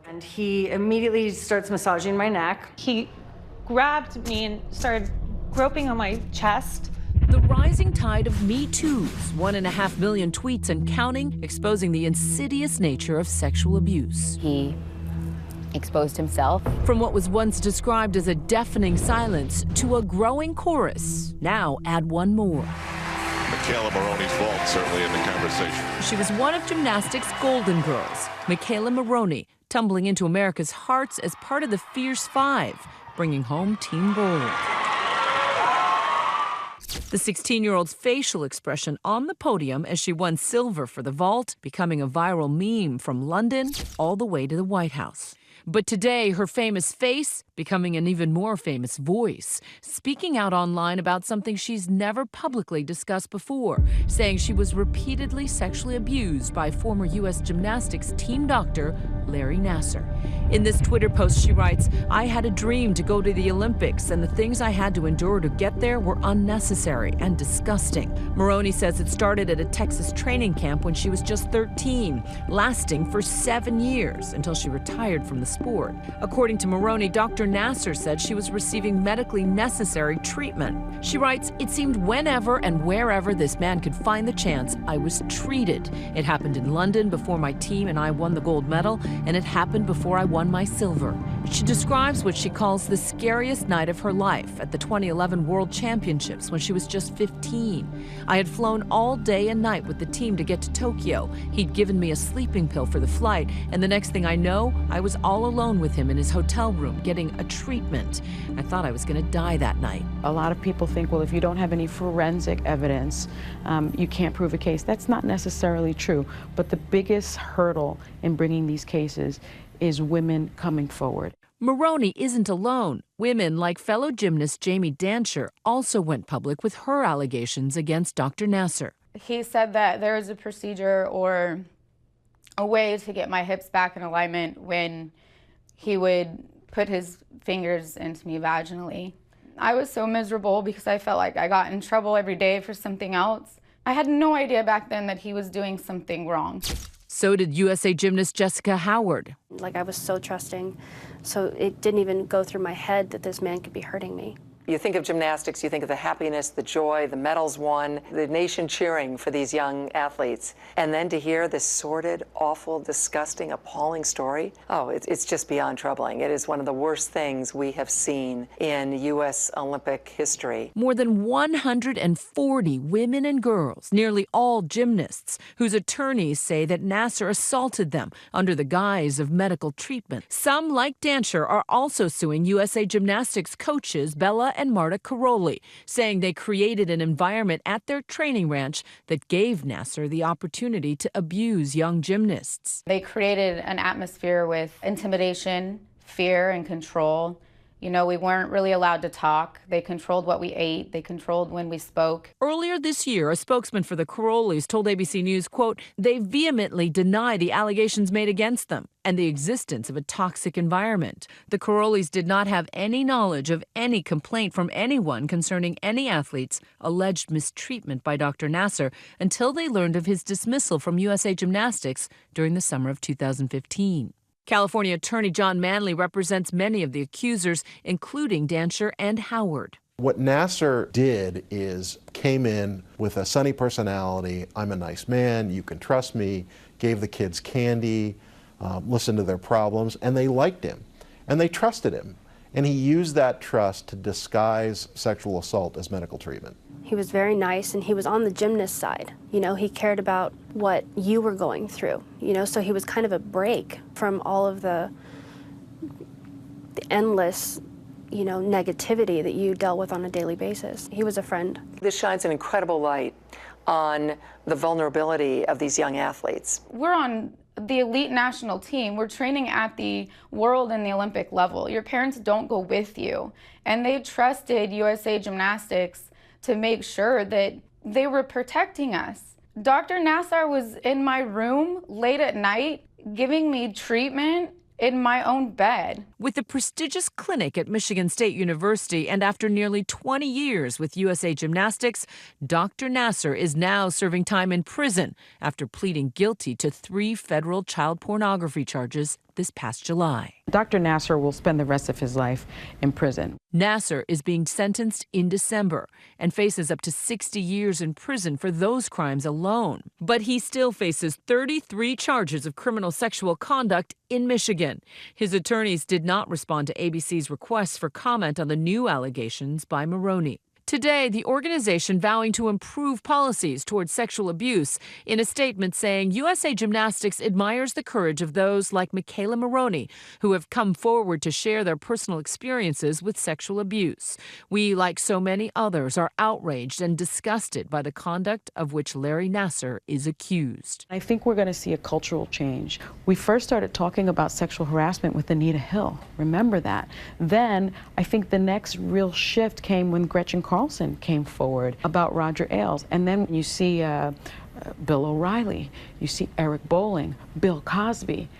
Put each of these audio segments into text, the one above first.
And he immediately starts massaging my neck. He grabbed me and started groping on my chest. The rising tide of Me Too's, 1.5 million tweets and counting, exposing the insidious nature of sexual abuse. He exposed himself. From what was once described as a deafening silence to a growing chorus. Now add one more. McKayla Maroney's fault, certainly, in the conversation. She was one of gymnastics' golden girls, McKayla Maroney, tumbling into America's hearts as part of the Fierce Five, bringing home Team Gold. The 16-year-old's facial expression on the podium as she won silver for the vault, becoming a viral meme from London all the way to the White House. But today, her famous face becoming an even more famous voice, speaking out online about something she's never publicly discussed before, saying she was repeatedly sexually abused by former U.S. Gymnastics team doctor Larry Nassar. In this Twitter post, she writes, "I had a dream to go to the Olympics, and the things I had to endure to get there were unnecessary and disgusting." Maroney says it started at a Texas training camp when she was just 13, lasting for 7 years until she retired from the sport. According to Maroney, Dr. Nassar said she was receiving medically necessary treatment. She writes, "It seemed whenever and wherever this man could find the chance, I was treated. It happened in London before my team and I won the gold medal, and it happened before I won my silver." She describes what she calls the scariest night of her life at the 2011 World Championships when she was just 15. "I had flown all day and night with the team to get to Tokyo. He'd given me a sleeping pill for the flight, and the next thing I know, I was all alone with him in his hotel room getting a treatment. I thought I was going to die that night." A lot of people think, well, if you don't have any forensic evidence, you can't prove a case. That's not necessarily true, but the biggest hurdle in bringing these cases is women coming forward. Maroney isn't alone. Women like fellow gymnast Jamie Dancher also went public with her allegations against Dr. Nassar. He said that there was a procedure or a way to get my hips back in alignment when he would put his fingers into me vaginally. I was so miserable because I felt like I got in trouble every day for something else. I had no idea back then that he was doing something wrong. So did USA gymnast Jessica Howard. Like, I was so trusting, so it didn't even go through my head that this man could be hurting me. You think of gymnastics, you think of the happiness, the joy, the medals won, the nation cheering for these young athletes. And then to hear this sordid, awful, disgusting, appalling story, oh, it's just beyond troubling. It is one of the worst things we have seen in U.S. Olympic history. More than 140 women and girls, nearly all gymnasts, whose attorneys say that Nassar assaulted them under the guise of medical treatment. Some, like Dancher, are also suing USA Gymnastics coaches Bella and Marta Caroli, saying they created an environment at their training ranch that gave Nassar the opportunity to abuse young gymnasts. They created an atmosphere with intimidation, fear, and control. You know, we weren't really allowed to talk. They controlled what we ate. They controlled when we spoke. Earlier this year, a spokesman for the Carolis told ABC News, quote, "They vehemently deny the allegations made against them and the existence of a toxic environment. The Carolis did not have any knowledge of any complaint from anyone concerning any athlete's alleged mistreatment by Dr. Nassar until they learned of his dismissal from USA Gymnastics during the summer of 2015. California attorney John Manley represents many of the accusers, including Dancher and Howard. What Nassar did is came in with a sunny personality, I'm a nice man, you can trust me, gave the kids candy, listened to their problems, and they liked him, and they trusted him. And he used that trust to disguise sexual assault as medical treatment. He was very nice, and he was on the gymnast side. You know, he cared about what you were going through, you know, so he was kind of a break from all of the endless, you know, negativity that you dealt with on a daily basis. He was a friend. This shines an incredible light on the vulnerability of these young athletes. We're on the elite national team. We're training at the world and the Olympic level. Your parents don't go with you. And they trusted USA Gymnastics to make sure that they were protecting us. Dr. Nassar was in my room late at night giving me treatment in my own bed. With a prestigious clinic at Michigan State University and after nearly 20 years with USA Gymnastics, Dr. Nassar is now serving time in prison after pleading guilty to 3 federal child pornography charges this past July. Dr. Nassar will spend the rest of his life in prison. Nassar is being sentenced in December and faces up to 60 years in prison for those crimes alone. But he still faces 33 charges of criminal sexual conduct in Michigan. His attorneys did not respond to ABC's request for comment on the new allegations by Maroney. Today, the organization vowing to improve policies towards sexual abuse in a statement saying USA Gymnastics admires the courage of those like McKayla Maroney who have come forward to share their personal experiences with sexual abuse. We, like so many others, are outraged and disgusted by the conduct of which Larry Nassar is accused. I think we're going to see a cultural change. We first started talking about sexual harassment with Anita Hill. Remember that. Then I think the next real shift came when Gretchen Carlson came forward about Roger Ailes. And then you see Bill O'Reilly, you see Eric Bolling, Bill Cosby,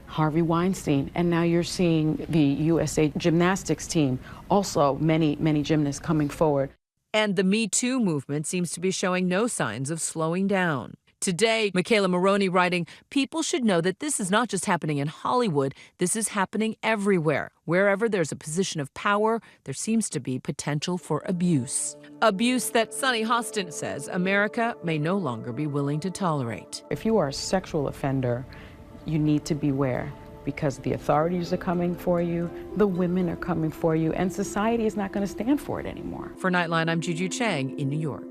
Harvey Weinstein, and now you're seeing the USA Gymnastics team, also many gymnasts coming forward. And the Me Too movement seems to be showing no signs of slowing down. Today, McKayla Maroney writing, people should know that this is not just happening in Hollywood, this is happening everywhere. Wherever there's a position of power, there seems to be potential for abuse. Abuse that Sunny Hostin says America may no longer be willing to tolerate. If you are a sexual offender, you need to beware, because the authorities are coming for you, the women are coming for you, and society is not going to stand for it anymore. For Nightline, I'm Juju Chang in New York.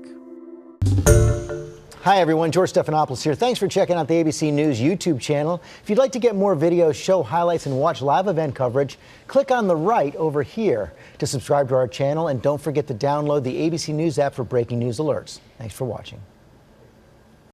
Hi everyone, George Stephanopoulos here. Thanks for checking out the ABC News YouTube channel. If you'd like to get more videos, show highlights, and watch live event coverage, click on the right over here to subscribe to our channel, and don't forget to download the ABC News app for breaking news alerts. Thanks for watching.